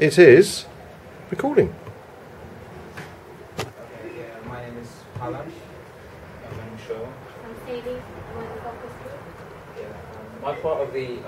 It is recording. Okay, yeah, my name is Palan. I'm Show. I'm Sadie. I'm in the focus group. Yeah, my part of the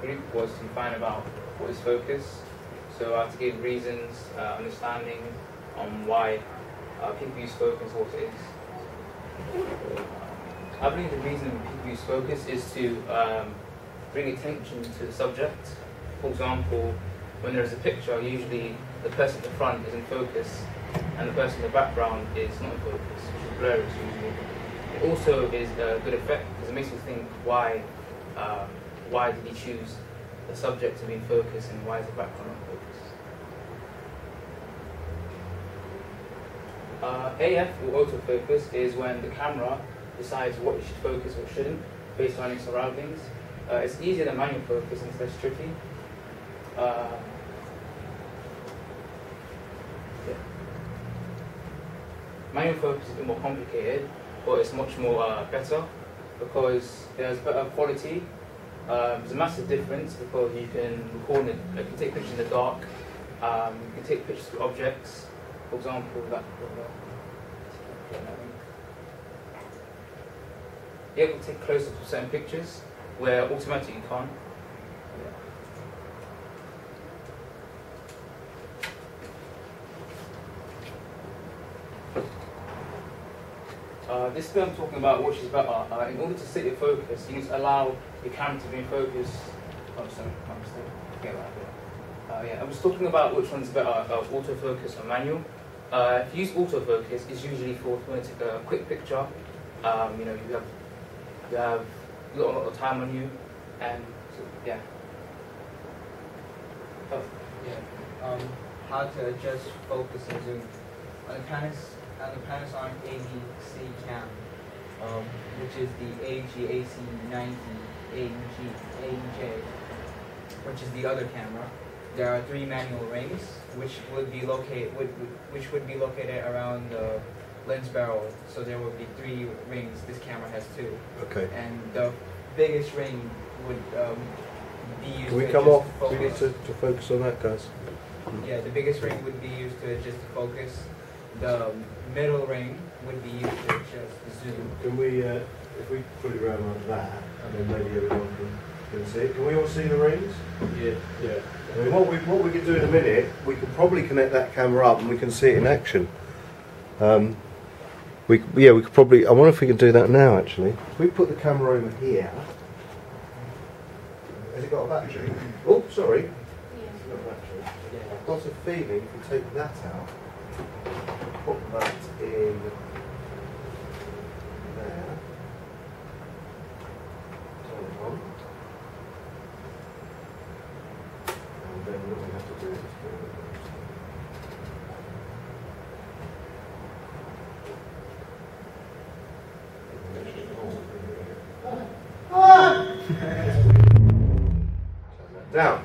group was to find out what is focus. So I had to give reasons, understanding on why people use focus, what it is. I believe the reason people use focus is to bring attention to the subject. For example, when there's a picture, usually the person at the front is in focus and the person in the background is not in focus, which is blurry usually. It also is a good effect because it makes you think why did he choose the subject to be in focus and why is the background not focus. AF or autofocus is when the camera decides what you should focus or shouldn't based on your surroundings. It's easier than manual focus and it's less tricky. Manual focus is a bit more complicated, but it's much more better because there's better quality. There's a massive difference because you can record it, you can take pictures in the dark, you can take pictures of objects, for example, you're able to take close-ups of certain pictures where automatically you can't. This bit I'm talking about, which is better, in order to set your focus, you need to allow your camera to be in focus. Oh, sorry, my mistake. Get right there. Yeah, I was talking about which one's better, autofocus or manual. If you use autofocus, it's usually for when you take a quick picture. You know, you have a lot of time on you, and so, yeah. Oh, yeah. How to adjust focus and zoom. On the Panasonic ABC cam, which is the AG-AC90AJ, which is the other camera. There are 3 manual rings, which would be located around the lens barrel. So there would be 3 rings. This camera has 2. Okay. And the biggest ring would be used. Can we to come adjust off? the We need focus. to focus on that, guys. Yeah, the biggest ring would be used to adjust the focus. The middle ring would be used to adjust the zoom. Can we, if we put it around like that, and then maybe everyone can see it. Can we all see the rings? Yeah. Yeah. I mean, what we could do in a minute, we could probably connect that camera up and we can see it in action. We could probably. I wonder if we can do that now. Actually, if we put the camera over here. Has it got a battery? Oh, sorry. Yeah. It's got a battery. I've got a feeling if we take that out, put that in there. Turn it on. And then what we have to do is bring it down.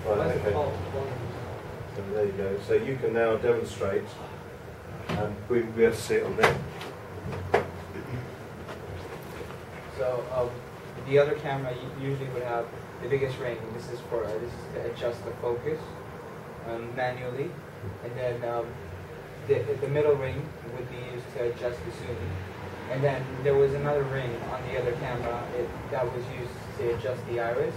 Right, okay. So there you go. So you can now demonstrate, and we'll be able to see it on there. So the other camera usually would have the biggest ring. This is to adjust the focus manually, and then the middle ring would be used to adjust the zoom. And then there was another ring on the other camera that was used to adjust the iris.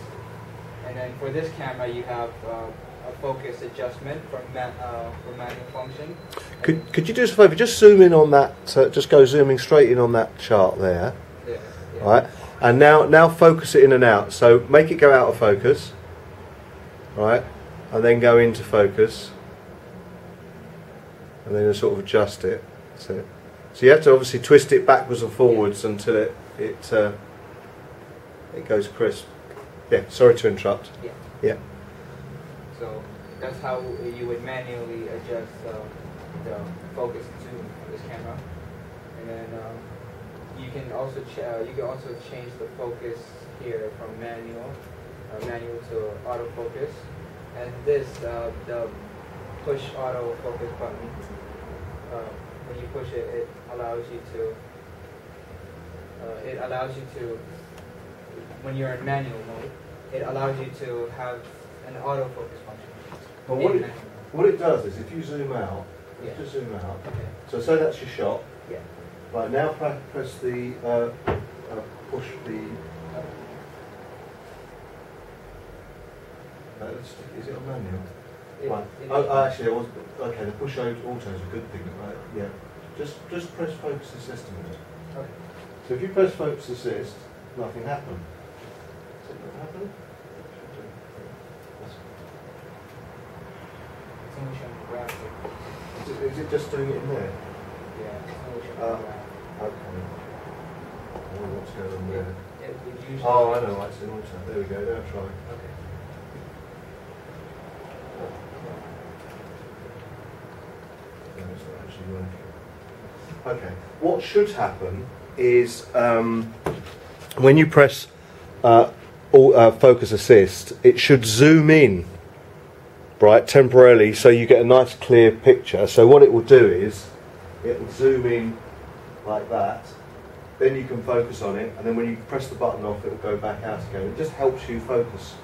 And then for this camera, you have a focus adjustment for manual function. Could you do us a favour? Just zoom in on that. Just go zooming straight in on that chart there. Yeah. Right. And now focus it in and out. So make it go out of focus. Right. And then go into focus. And then sort of adjust it. That's it. So you have to obviously twist it backwards and forwards until it goes crisp. Yeah, sorry to interrupt. Yeah. So that's how you would manually adjust the focus and zoom of this camera. And then you can also change the focus here from manual to autofocus. And this the push autofocus button. When you push it, it allows you to. When you're in manual mode, it allows you to have an autofocus function. But what it does is, if you zoom out, just zoom out. Okay. So say that's your shot. Yeah. Right, now press the, push the, is it on manual? Right. Actually, I was, okay, the push auto is a good thing, right? Yeah. Just press focus assist a minute. Okay. So if you press focus assist, nothing happened. Does it not happen? It's only showing the graphic. Is it just doing it in there? Yeah, it's only showing the graphic. Okay. I don't know what's going on there. It usually Oh, I know, it's in auto. There we go, now try. Okay. No, it's not actually working. Okay, what should happen is when you press focus assist, it should zoom in, right, temporarily, so you get a nice clear picture. So what it will do is, it will zoom in like that, then you can focus on it, and then when you press the button off, it will go back out again. It just helps you focus.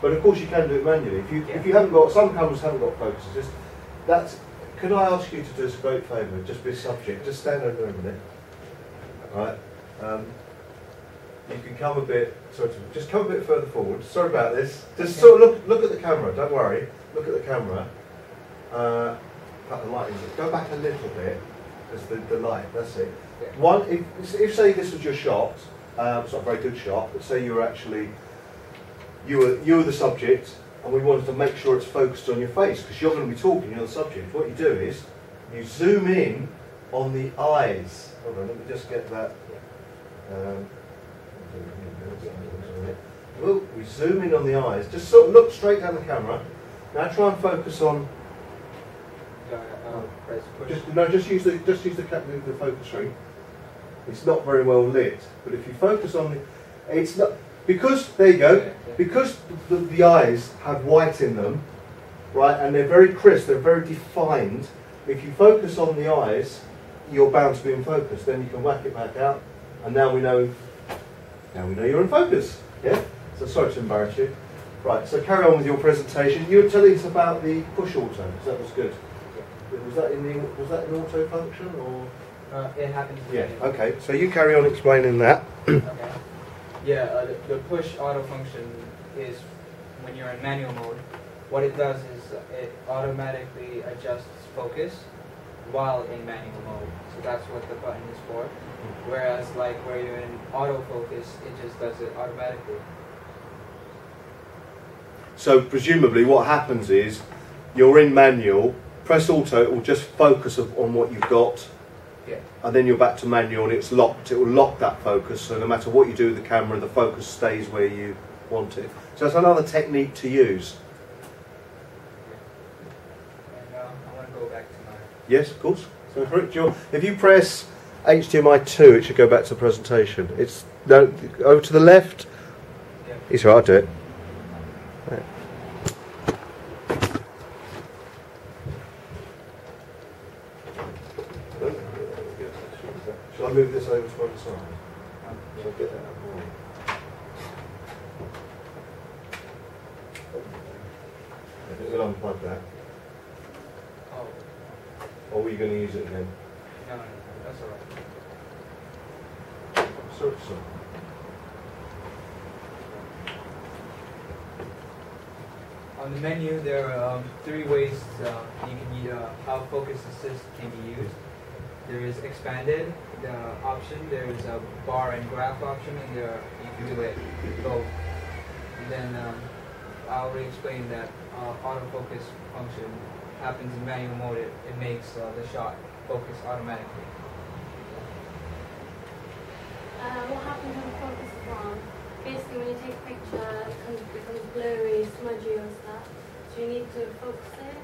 But of course you can do it manually. If you haven't got, some cameras haven't got focus assist, that's, can I ask you to do us a great favour, just be a subject, just stand over there a minute. Right. You can come a bit, just come a bit further forward. Sorry about this. Just sort of look at the camera. Don't worry. Look at the camera. Cut the light. Go back a little bit. There's the light. That's it. Yeah. One. If say this was your shot, it's not a very good shot, but say you were actually you were the subject, and we wanted to make sure it's focused on your face because you're going to be talking. You're the subject. What you do is you zoom in on the eyes. Hold on. Let me just get that. We zoom in on the eyes. Just sort of look straight down the camera. Now try and focus on. Press push. Just use the focus ring. It's not very well lit, but if you focus on the, it's not because there you go. Because the eyes have white in them, right, and they're very crisp. They're very defined. If you focus on the eyes, you're bound to be in focus. Then you can whack it back out, and now we know you're in focus. Yeah. So sorry to embarrass you. Right. So carry on with your presentation. You were telling us about the push auto. So that was good. Was that in auto function or? It happens. Yeah. Okay. So you carry on explaining that. Okay. Yeah. The push auto function is when you're in manual mode. What it does is it automatically adjusts focus while in manual mode. So that's what the button is for. Whereas like where you're in autofocus, it just does it automatically. So presumably what happens is you're in manual, press auto, it will just focus on what you've got. Yeah. And then you're back to manual and it's locked. It will lock that focus, so no matter what you do with the camera, the focus stays where you want it. So that's another technique to use. And I want to go back to my... Yes, of course. So for it, if you press HDMI 2, it should go back to the presentation. It's no, over to the left. Yeah. It's all right, I'll do it. Right. Shall I move this over to one side? Shall I get that out more? I think we'll unplug that. Oh. Or were you going to use it again? No, that's all right. Sorry. On the menu, there are 3 ways you can use how focus assist can be used. There is expanded option, there is a bar and graph option, and you can do it both. And then I already explained that autofocus function happens in manual mode. It makes the shot focus automatically. What happens when the focus is on? Basically, when you take a picture, it becomes blurry, smudgy or stuff. So you need to focus it.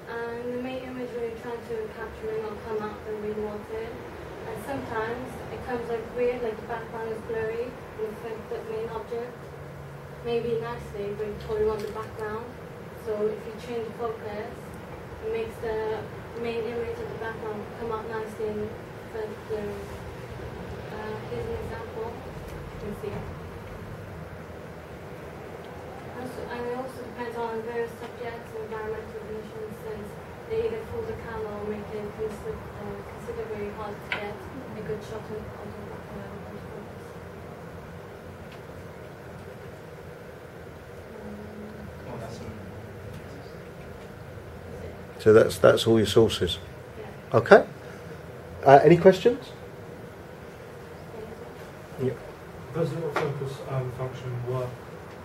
And the main image when you're trying to capture may not come out the way you want it. And sometimes it comes like weird, like the background is blurry and you think the main object. Maybe nicely, but you totally want the background. So if you change the focus, it makes the main image of the background come out nicely and instead of blurry. Here's an example. You can see it. And it also depends on various subjects and environmental shot on Oh, that's So that's all your sources. yeah. Okay. Any questions? Does the autofocus function work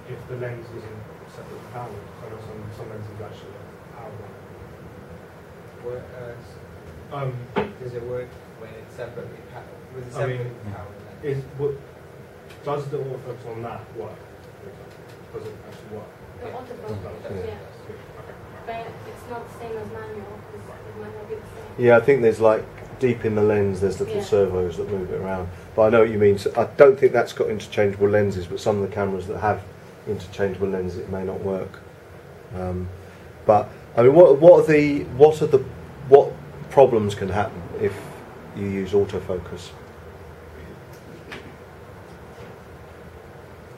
if the lens isn't separate powered? I know some lenses actually are powered. Does it work when it's separately powered? With a I mean, separately powered lens? Does the autofocus on that work? Does it actually work? The autofocus, yeah. But it's not the same as manual, because it might not be the same. Yeah, I think there's like deep in the lens, there's little Yeah. servos that move it around. But I know what you mean. So I don't think that's got interchangeable lenses, but some of the cameras that have interchangeable lenses, it may not work. But I mean, what problems can happen if you use autofocus?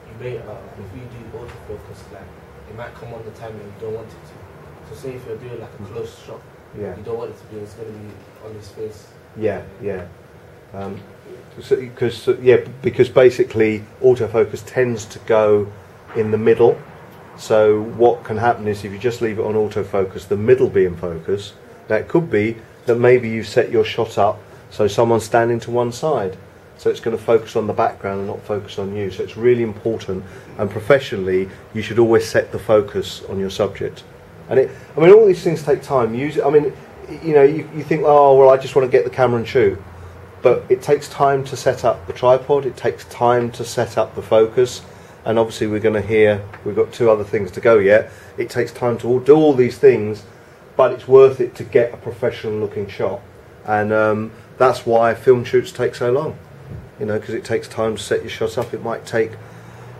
You may, if you do autofocus, like it might come on the time when you don't want it to. So say if you're doing like a close shot, Yeah. you don't want it to be, it's going to be on his face. Yeah, yeah. Because basically autofocus tends to go in the middle. So what can happen is if you just leave it on autofocus, the middle be in focus. That could be that maybe you've set your shot up so someone's standing to one side. So it's going to focus on the background and not focus on you. So it's really important, and professionally you should always set the focus on your subject. And all these things take time. You think, oh well, I just want to get the camera and shoot. But it takes time to set up the tripod, it takes time to set up the focus, and obviously we're going to hear, we've got 2 other things to go yet. It takes time to do all these things, but it's worth it to get a professional looking shot. And that's why film shoots take so long, because it takes time to set your shot up. It might take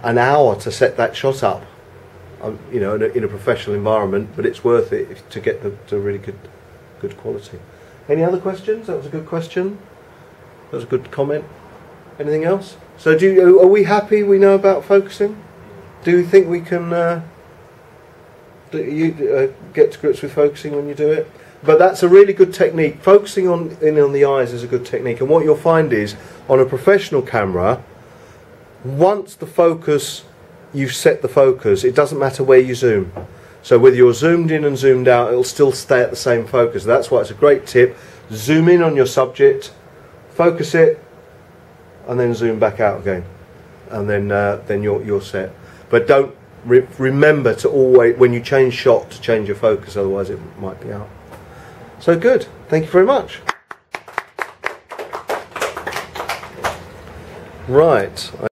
an hour to set that shot up, in a professional environment, but it's worth it to get the really good quality. Any other questions? That was a good question. That was a good comment. Anything else? So are we happy we know about focusing? Do you think we can get to grips with focusing when you do it? But that's a really good technique. Focusing on the eyes is a good technique. And what you'll find is, on a professional camera, once the focus, you've set the focus, it doesn't matter where you zoom. So whether you're zoomed in and zoomed out, it'll still stay at the same focus. That's why it's a great tip. Zoom in on your subject, focus it, and then zoom back out again, and then you're set. But don't remember to always, when you change shot, to change your focus, otherwise it might be out. So good. Thank you very much. Right.